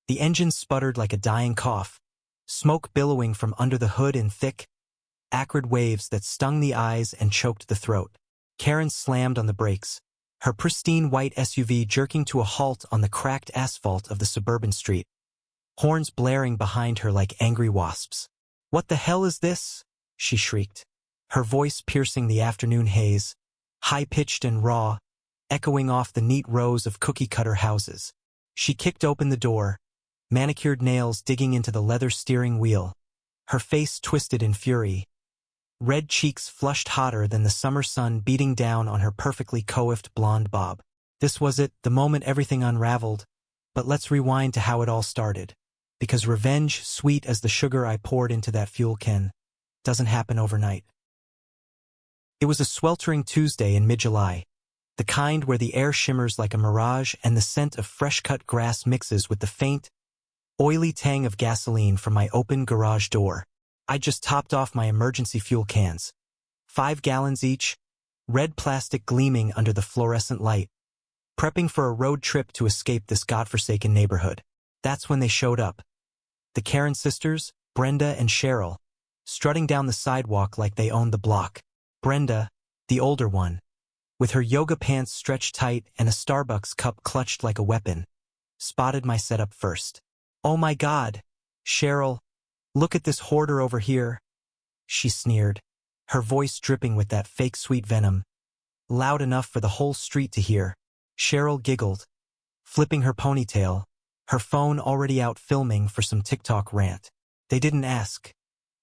The engine sputtered like a dying cough, smoke billowing from under the hood in thick, acrid waves that stung the eyes and choked the throat. Karen slammed on the brakes, her pristine white SUV jerking to a halt on the cracked asphalt of the suburban street, horns blaring behind her like angry wasps. "What the hell is this?" she shrieked, her voice piercing the afternoon haze, high-pitched and raw, echoing off the neat rows of cookie-cutter houses. She kicked open the door, manicured nails digging into the leather steering wheel, her face twisted in fury, red cheeks flushed hotter than the summer sun beating down on her perfectly coiffed blonde bob. This was it, the moment everything unraveled, but let's rewind to how it all started. Because revenge, sweet as the sugar I poured into that fuel can, doesn't happen overnight. It was a sweltering Tuesday in mid-July, the kind where the air shimmers like a mirage and the scent of fresh-cut grass mixes with the faint, oily tang of gasoline from my open garage door. I just topped off my emergency fuel cans, 5 gallons each, red plastic gleaming under the fluorescent light, prepping for a road trip to escape this godforsaken neighborhood. That's when they showed up. The Karen sisters, Brenda and Cheryl, strutting down the sidewalk like they owned the block. Brenda, the older one, with her yoga pants stretched tight and a Starbucks cup clutched like a weapon, spotted my setup first. "Oh my God, Cheryl, look at this hoarder over here," she sneered, her voice dripping with that fake sweet venom, loud enough for the whole street to hear. Cheryl giggled, flipping her ponytail, her phone already out filming for some TikTok rant. "They didn't ask.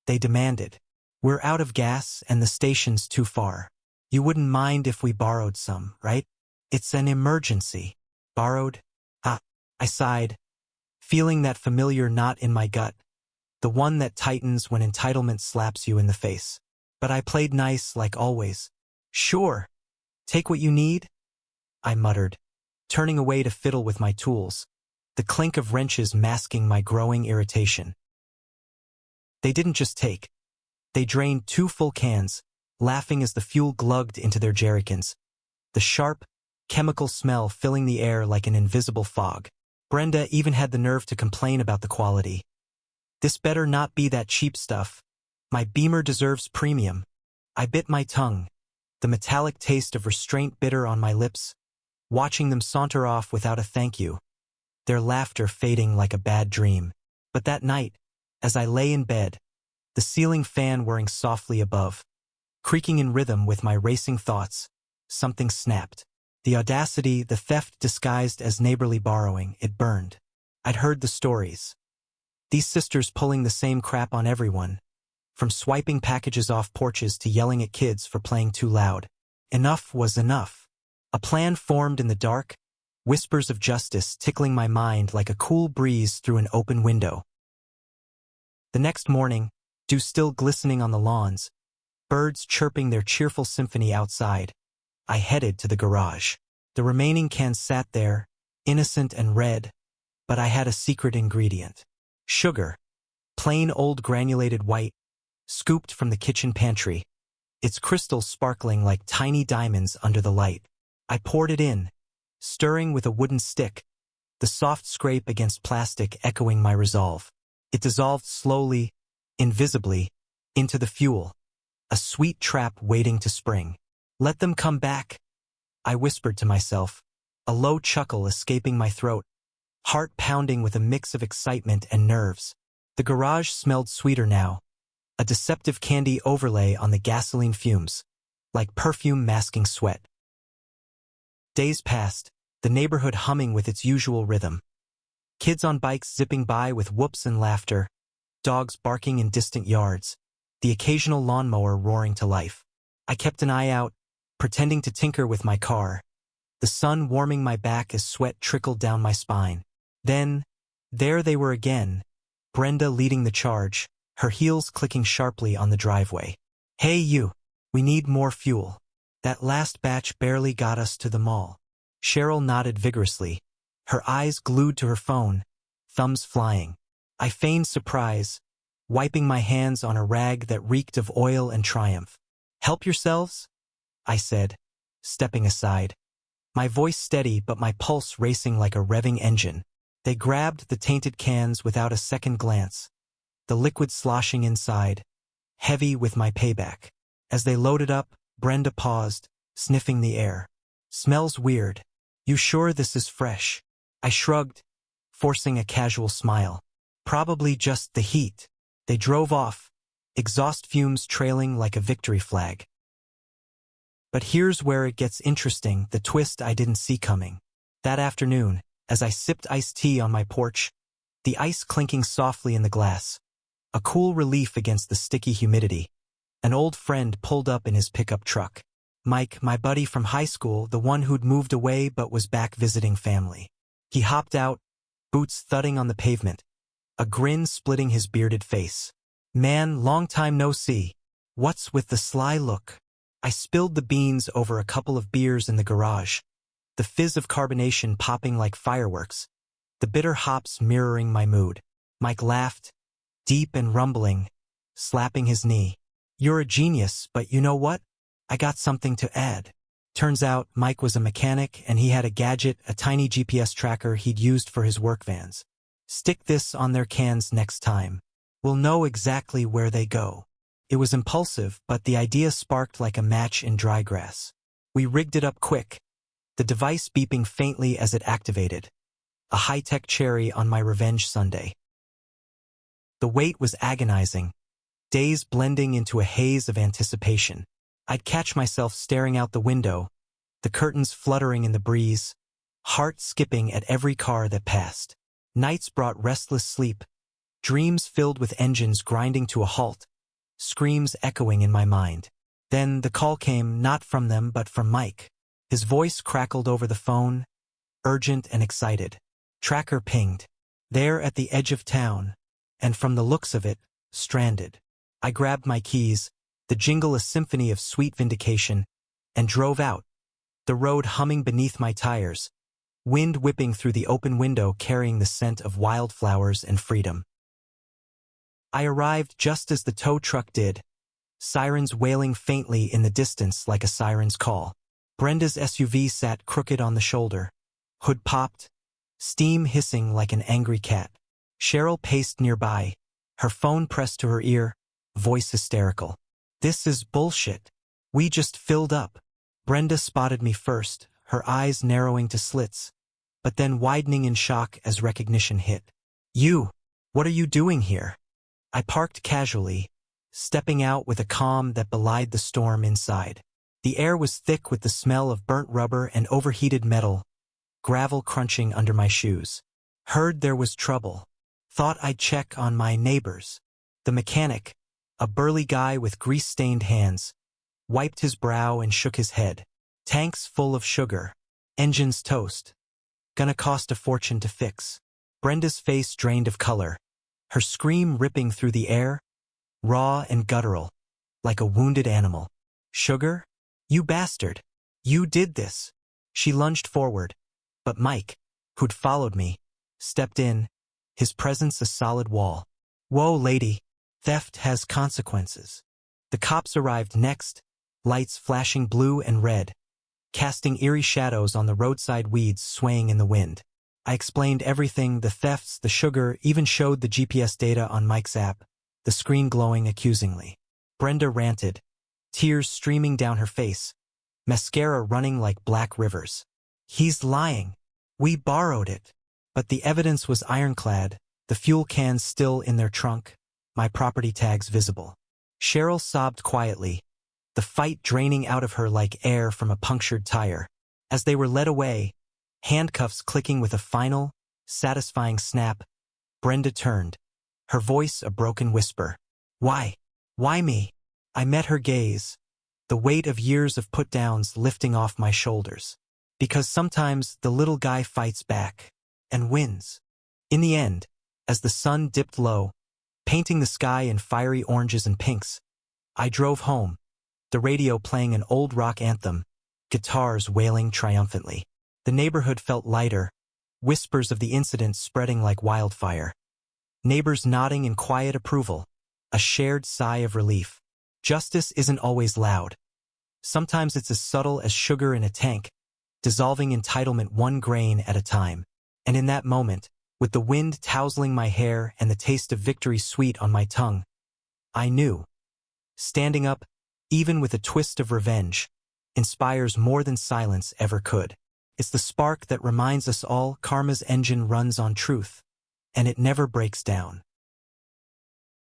They demanded. We're out of gas and the station's too far. You wouldn't mind if we borrowed some, right? It's an emergency." "Borrowed?" I sighed, feeling that familiar knot in my gut, the one that tightens when entitlement slaps you in the face. But I played nice like always. "Sure. Take what you need," I muttered, turning away to fiddle with my tools, the clink of wrenches masking my growing irritation. They didn't just take. They drained 2 full cans, laughing as the fuel glugged into their jerrycans, the sharp, chemical smell filling the air like an invisible fog. Brenda even had the nerve to complain about the quality. "This better not be that cheap stuff. My Beamer deserves premium." I bit my tongue, the metallic taste of restraint bitter on my lips, watching them saunter off without a thank you, their laughter fading like a bad dream. But that night, as I lay in bed, the ceiling fan whirring softly above, creaking in rhythm with my racing thoughts, something snapped. The audacity, the theft disguised as neighborly borrowing, it burned. I'd heard the stories. These sisters pulling the same crap on everyone, from swiping packages off porches to yelling at kids for playing too loud. Enough was enough. A plan formed in the dark, whispers of justice tickling my mind like a cool breeze through an open window. The next morning, dew still glistening on the lawns, birds chirping their cheerful symphony outside, I headed to the garage. The remaining cans sat there, innocent and red, but I had a secret ingredient. Sugar, plain old granulated white, scooped from the kitchen pantry, its crystals sparkling like tiny diamonds under the light. I poured it in, stirring with a wooden stick, the soft scrape against plastic echoing my resolve. It dissolved slowly, invisibly, into the fuel, a sweet trap waiting to spring. "Let them come back," I whispered to myself, a low chuckle escaping my throat, heart pounding with a mix of excitement and nerves. The garage smelled sweeter now, a deceptive candy overlay on the gasoline fumes, like perfume masking sweat. Days passed, the neighborhood humming with its usual rhythm. Kids on bikes zipping by with whoops and laughter, dogs barking in distant yards, the occasional lawnmower roaring to life. I kept an eye out, pretending to tinker with my car, the sun warming my back as sweat trickled down my spine. Then, there they were again, Brenda leading the charge, her heels clicking sharply on the driveway. "Hey you, we need more fuel. That last batch barely got us to the mall." Cheryl nodded vigorously, her eyes glued to her phone, thumbs flying. I feigned surprise, wiping my hands on a rag that reeked of oil and triumph. "Help yourselves," I said, stepping aside, my voice steady but my pulse racing like a revving engine. They grabbed the tainted cans without a second glance, the liquid sloshing inside, heavy with my payback. As they loaded up, Brenda paused, sniffing the air. "Smells weird. You sure this is fresh?" I shrugged, forcing a casual smile. "Probably just the heat." They drove off, exhaust fumes trailing like a victory flag. But here's where it gets interesting, the twist I didn't see coming. That afternoon, as I sipped iced tea on my porch, the ice clinking softly in the glass, a cool relief against the sticky humidity, an old friend pulled up in his pickup truck. Mike, my buddy from high school, the one who'd moved away but was back visiting family. He hopped out, boots thudding on the pavement, a grin splitting his bearded face. "Man, long time no see. What's with the sly look?" I spilled the beans over a couple of beers in the garage, the fizz of carbonation popping like fireworks, the bitter hops mirroring my mood. Mike laughed, deep and rumbling, slapping his knee. "You're a genius, but you know what? I got something to add." Turns out Mike was a mechanic and he had a gadget, a tiny GPS tracker he'd used for his work vans. "Stick this on their cans next time. We'll know exactly where they go." It was impulsive, but the idea sparked like a match in dry grass. We rigged it up quick, the device beeping faintly as it activated. A high-tech cherry on my revenge Sunday. The wait was agonizing, days blending into a haze of anticipation. I'd catch myself staring out the window, the curtains fluttering in the breeze, heart skipping at every car that passed. Nights brought restless sleep, dreams filled with engines grinding to a halt, screams echoing in my mind. Then the call came, not from them but from Mike. His voice crackled over the phone, urgent and excited. Tracker pinged. There at the edge of town, and from the looks of it, stranded. I grabbed my keys, the jingle a symphony of sweet vindication, and drove out, the road humming beneath my tires, wind whipping through the open window carrying the scent of wildflowers and freedom. I arrived just as the tow truck did, sirens wailing faintly in the distance like a siren's call. Brenda's SUV sat crooked on the shoulder, hood popped, steam hissing like an angry cat. Cheryl paced nearby, her phone pressed to her ear, voice hysterical. "This is bullshit. We just filled up." Brenda spotted me first, her eyes narrowing to slits, but then widening in shock as recognition hit. "You! What are you doing here?" I parked casually, stepping out with a calm that belied the storm inside. The air was thick with the smell of burnt rubber and overheated metal, gravel crunching under my shoes. Heard there was trouble. Thought I'd check on my neighbors. The mechanic, a burly guy with grease-stained hands, wiped his brow and shook his head. "Tanks full of sugar. Engines toast. Gonna cost a fortune to fix." Brenda's face drained of color, her scream ripping through the air, raw and guttural, like a wounded animal. "Sugar? You bastard! You did this!" She lunged forward, but Mike, who'd followed me, stepped in, his presence a solid wall. "Whoa, lady, theft has consequences." The cops arrived next, lights flashing blue and red, casting eerie shadows on the roadside weeds swaying in the wind. I explained everything, the thefts, the sugar, even showed the GPS data on Mike's app, the screen glowing accusingly. Brenda ranted, tears streaming down her face, mascara running like black rivers. "He's lying. We borrowed it." But the evidence was ironclad, the fuel cans still in their trunk, my property tags visible. Cheryl sobbed quietly, the fight draining out of her like air from a punctured tire. As they were led away, handcuffs clicking with a final, satisfying snap, Brenda turned, her voice a broken whisper. "Why? Why me?" I met her gaze, the weight of years of put-downs lifting off my shoulders. Because sometimes the little guy fights back and wins. In the end, as the sun dipped low, painting the sky in fiery oranges and pinks, I drove home, the radio playing an old rock anthem, guitars wailing triumphantly. The neighborhood felt lighter, whispers of the incident spreading like wildfire. Neighbors nodding in quiet approval, a shared sigh of relief. Justice isn't always loud. Sometimes it's as subtle as sugar in a tank, dissolving entitlement one grain at a time. And in that moment, With the wind tousling my hair and the taste of victory sweet on my tongue, I knew. Standing up, even with a twist of revenge, inspires more than silence ever could. It's the spark that reminds us all karma's engine runs on truth, and it never breaks down.